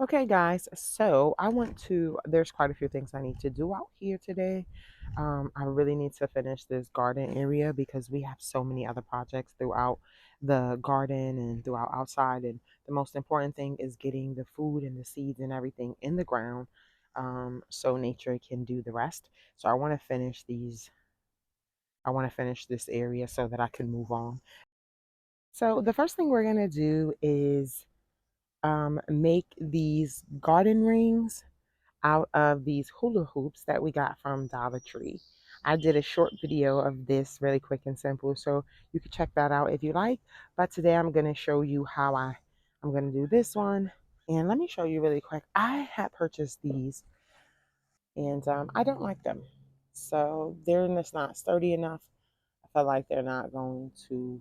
Okay, guys, so there's quite a few things I need to do out here today. I really need to finish this garden area because we have so many other projects throughout the garden and throughout outside. And the most important thing is getting the food and the seeds and everything in the ground so nature can do the rest. So I want to finish this area so that I can move on. So the first thing we're going to do is make these garden rings out of these hula hoops that we got from Dollar Tree. I did a short video of this really quick and simple, so you can check that out if you like. But today I'm going to show you how I'm going to do this one. And let me show you really quick. I had purchased these and I don't like them. So they're just not sturdy enough. I feel like they're not going to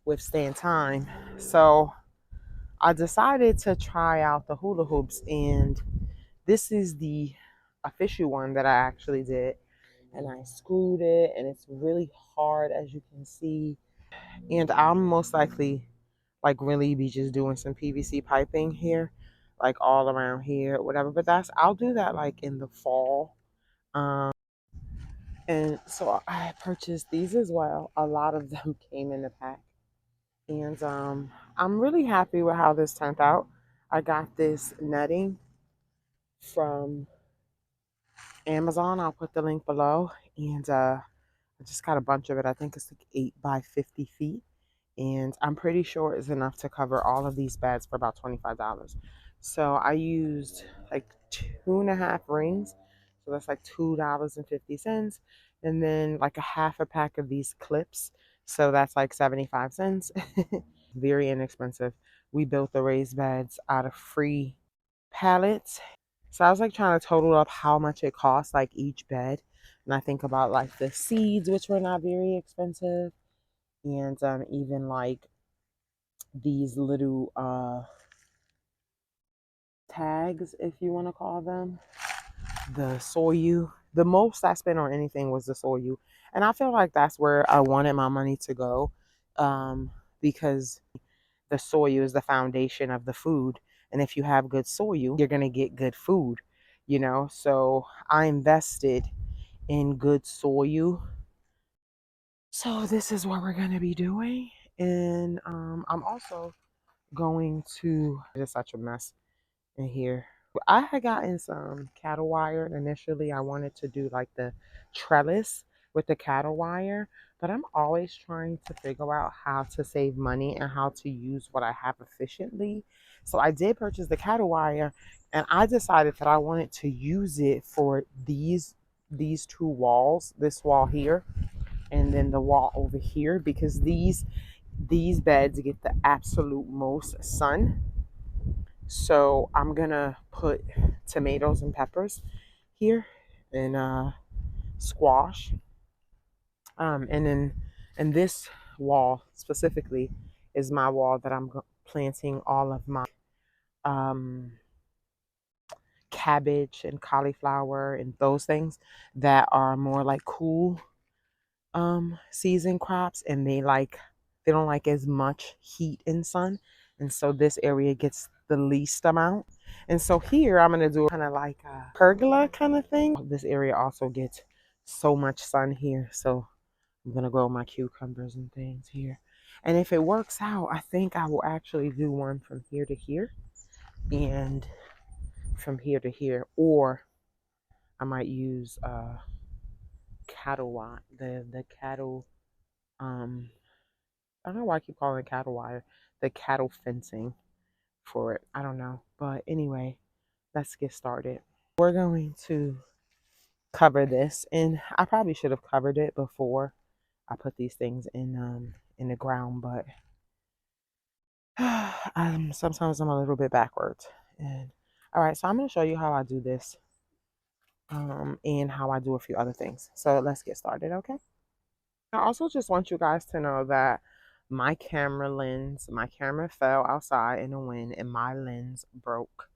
withstand time. So I decided to try out the hula hoops, and this is the official one that I actually did. And I screwed it, and it's really hard, as you can see. And I'll most likely like really be just doing some PVC piping here, like all around here, whatever. But I'll do that like in the fall. Um, and so I purchased these as well. A lot of them came in the pack. And I'm really happy with how this turned out. I got this netting from Amazon. I'll put the link below. And I just got a bunch of it. I think it's like 8 by 50 feet. And I'm pretty sure it's enough to cover all of these beds for about $25. So I used like 2.5 rings. So that's like $2.50. And then like a half a pack of these clips. So that's like 75 cents. Very inexpensive. We built the raised beds out of free pallets. So I was like trying to total up how much it costs, like each bed. And I think about like the seeds, which were not very expensive, and even like these little tags, if you want to call them, the soyu. The most I spent on anything was the soyu, and I feel like that's where I wanted my money to go, because the soyu is the foundation of the food, and if you have good soyu, you're gonna get good food, you know. So I invested in good soyu. So this is what we're gonna be doing, and I'm also going to. It's such a mess in here. I had gotten some cattle wire initially. I wanted to do like the trellis with the cattle wire, but I'm always trying to figure out how to save money and how to use what I have efficiently. So I did purchase the cattle wire, and I decided that I wanted to use it for these two walls, this wall here and then the wall over here, because these beds get the absolute most sun. So I'm gonna put tomatoes and peppers here and squash. And then and this wall specifically is my wall that I'm planting all of my um, cabbage and cauliflower and those things that are more like cool season crops, and they don't like as much heat and sun, and so this area gets the least amount. And so here I'm gonna do kind of like a pergola kind of thing. This area also gets so much sun here, so I'm gonna grow my cucumbers and things here. And if it works out, I think I will actually do one from here to here and from here to here, or I might use cattle wire, the cattle I don't know why I keep calling it cattle wire, the cattle fencing for it. I don't know. But anyway, let's get started. We're going to cover this, and I probably should have covered it before I put these things in the ground, but sometimes I'm a little bit backwards. And all right, so I'm gonna show you how I do this, and how I do a few other things. So let's get started, okay? I also just want you guys to know that my camera fell outside in the wind and my lens broke.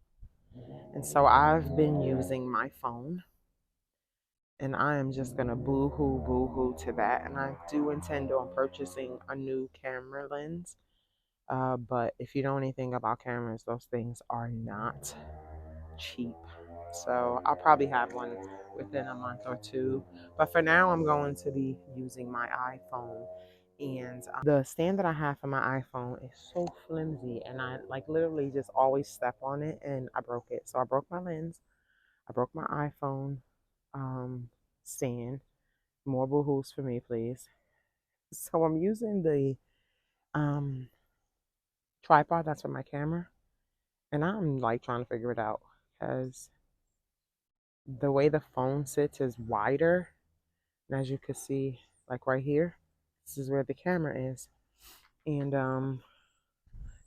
And so I've been using my phone. and I am just gonna boo hoo to that. And I do intend on purchasing a new camera lens. But if you know anything about cameras, those things are not cheap. So I'll probably have one within a month or two. But for now, I'm going to be using my iPhone. And the stand that I have for my iPhone is so flimsy, and I like literally just always step on it, and I broke it. So I broke my lens. I broke my iPhone stand. More boohoos for me, please. So I'm using the um, tripod that's for my camera, and I'm like trying to figure it out because the way the phone sits is wider. And as you can see, like right here, this is where the camera is. And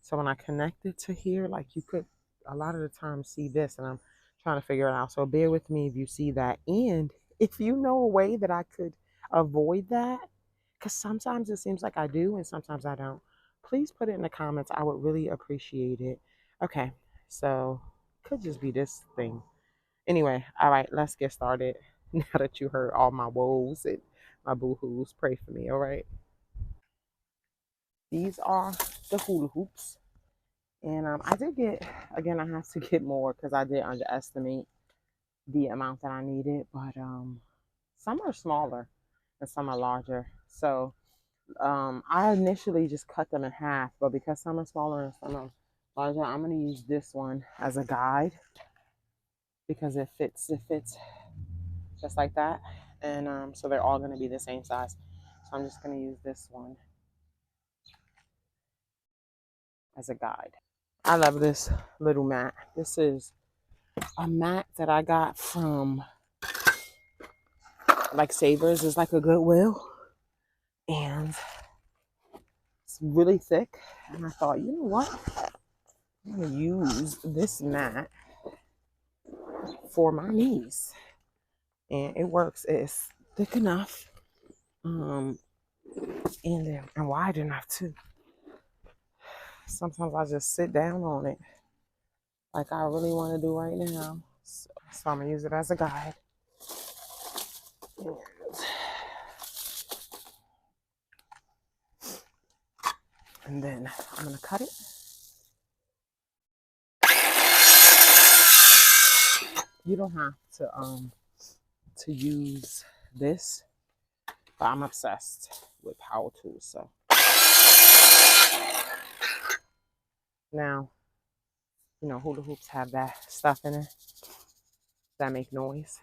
so when I connect it to here, like you could a lot of the time see this, and I'm trying to figure it out. So bear with me if you see that. And if you know a way that I could avoid that, because sometimes it seems like I do and sometimes I don't, please put it in the comments. I would really appreciate it. Okay, so could just be this thing. Anyway, all right, let's get started. Now that you heard all my woes and my boo-hoos, pray for me, all right? These are the hula hoops. And I did get, again, I have to get more because I did underestimate the amount that I needed. But some are smaller and some are larger. So I initially just cut them in half. But because some are smaller and some are larger, I'm going to use this one as a guide because it fits just like that. And so they're all going to be the same size. So I'm just going to use this one as a guide. I love this little mat. This is a mat that I got from like Savers. Is like a Goodwill, and it's really thick. And I thought, you know what? I'm going to use this mat for my knees. And it works. It's thick enough and wide enough too. Sometimes I just sit down on it like I really want to do right now. So I'm going to use it as a guide. And then I'm going to cut it. You don't have to use this, but I'm obsessed with power tools. So now, you know, hula hoops have that stuff in it that make noise.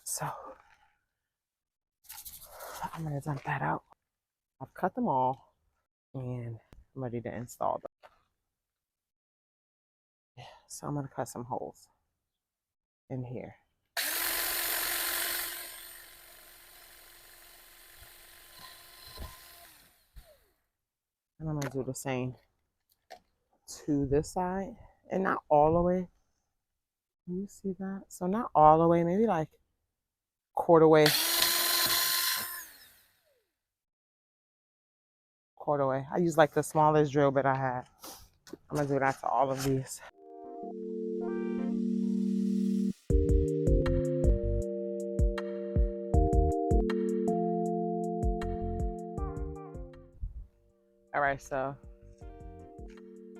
So I'm gonna dump that out. I've cut them all and I'm ready to install them. So I'm gonna cut some holes in here. And I'm gonna do the same to this side, and not all the way. Can you see that? So not all the way, maybe like quarter way. Quarter way. I use like the smallest drill bit I had. I'm gonna do that to all of these. All right, so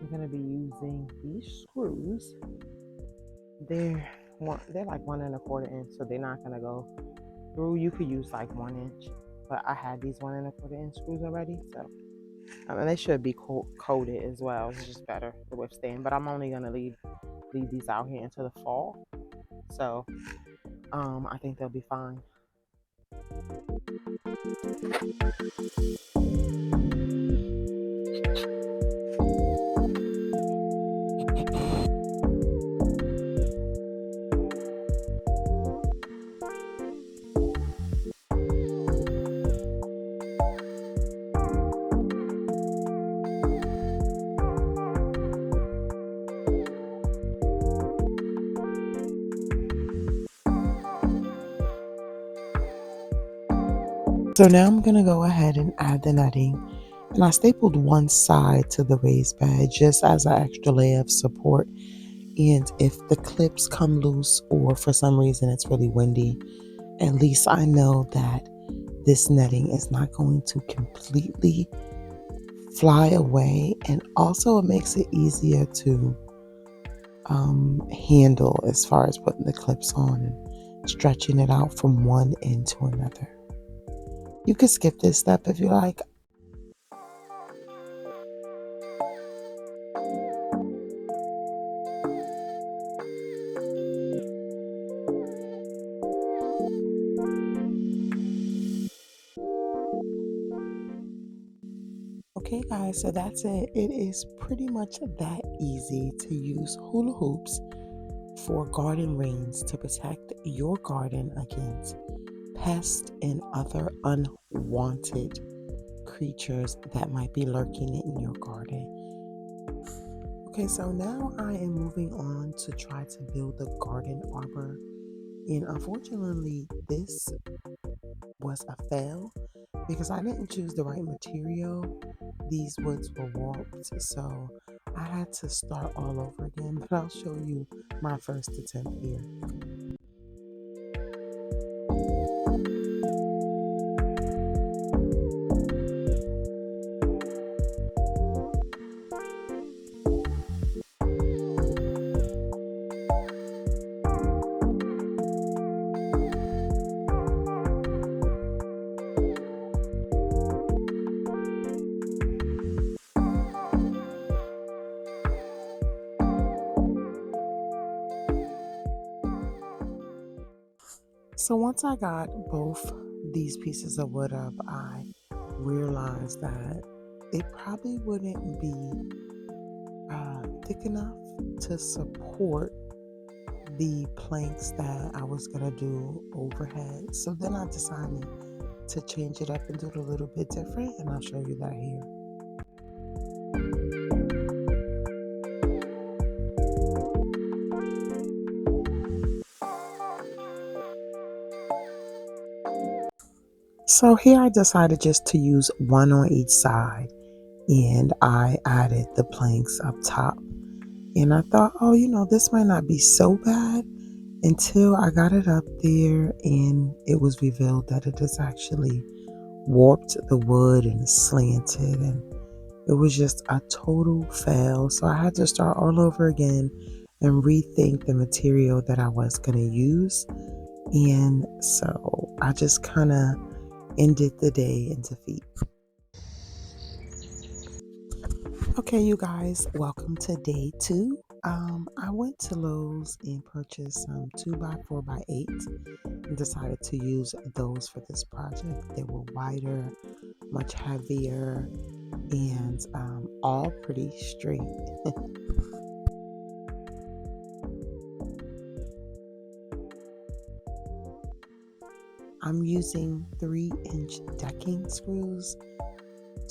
I'm gonna be using these screws. They're like 1¼ inch, so they're not gonna go through. You could use like 1 inch, but I had these 1¼ inch screws already, so they should be coated as well. It's just better to withstand. But I'm only gonna leave these out here until the fall, so I think they'll be fine. So now I'm going to go ahead and add the netting. And I stapled one side to the raised bed just as an extra layer of support. And if the clips come loose or for some reason it's really windy, at least I know that this netting is not going to completely fly away. And also it makes it easier to handle as far as putting the clips on and stretching it out from one end to another. You could skip this step if you like. Okay, guys, so that's it. It is pretty much that easy to use hula hoops for garden rings to protect your garden against pests and other unwanted creatures that might be lurking in your garden. Okay, so now I am moving on to try to build the garden arbor. And unfortunately, this was a fail because I didn't choose the right material. These woods were warped, so I had to start all over again, but I'll show you my first attempt here. So once I got both these pieces of wood up, I realized that it probably wouldn't be thick enough to support the planks that I was going to do overhead. So then I decided to change it up and do it a little bit different, and I'll show you that here. So here I decided just to use one on each side, and I added the planks up top. And I thought, oh, this might not be so bad until I got it up there and it was revealed that it is actually warped the wood and slanted, and it was just a total fail. So I had to start all over again and rethink the material that I was going to use. And so I just kind of ended the day in defeat. Okay, you guys, welcome to day 2. I went to Lowe's and purchased some 2x4x8 and decided to use those for this project. They were wider, much heavier, and all pretty straight. I'm using 3-inch decking screws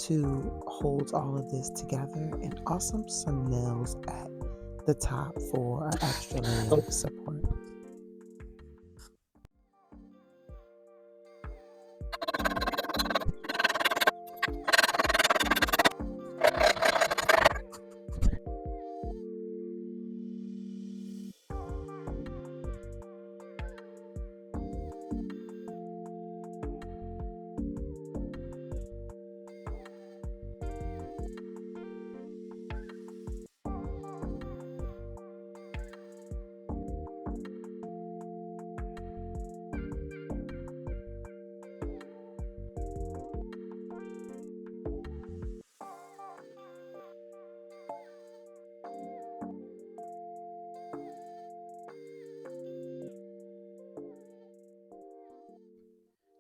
to hold all of this together, and also some nails at the top for an extra layer of support.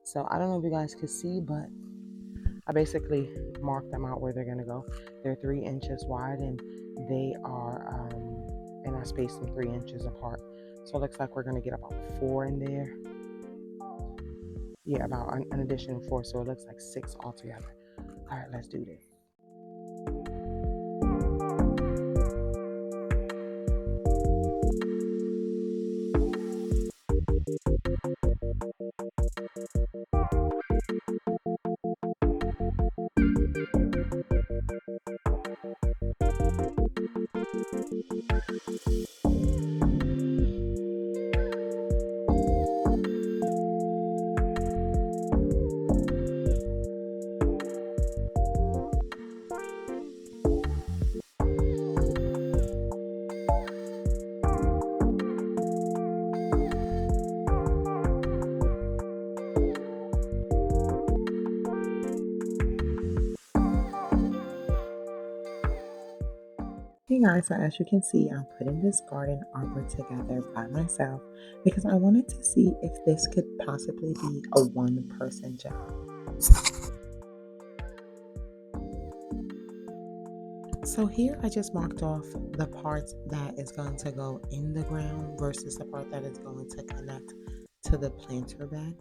So I don't know if you guys can see, but I basically marked them out where they're going to go. They're 3 inches wide, and they are, and I spaced them 3 inches apart. So it looks like we're going to get about 4 in there. Yeah, about an additional 4, so it looks like 6 altogether. All right, let's do this. Okay guys, so as you can see, I'm putting this garden arbor together by myself because I wanted to see if this could possibly be a one-person job. So here I just marked off the part that is going to go in the ground versus the part that is going to connect to the planter bed.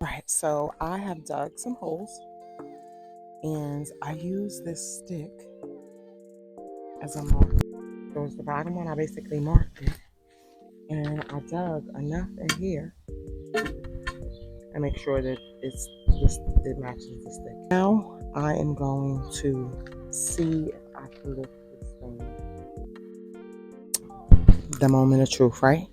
Right, so I have dug some holes and I use this stick as a mark. So it's the bottom one, I basically marked it and I dug enough in here and make sure that it matches the stick. Now I am going to see if I can lift this thing. The moment of truth, right?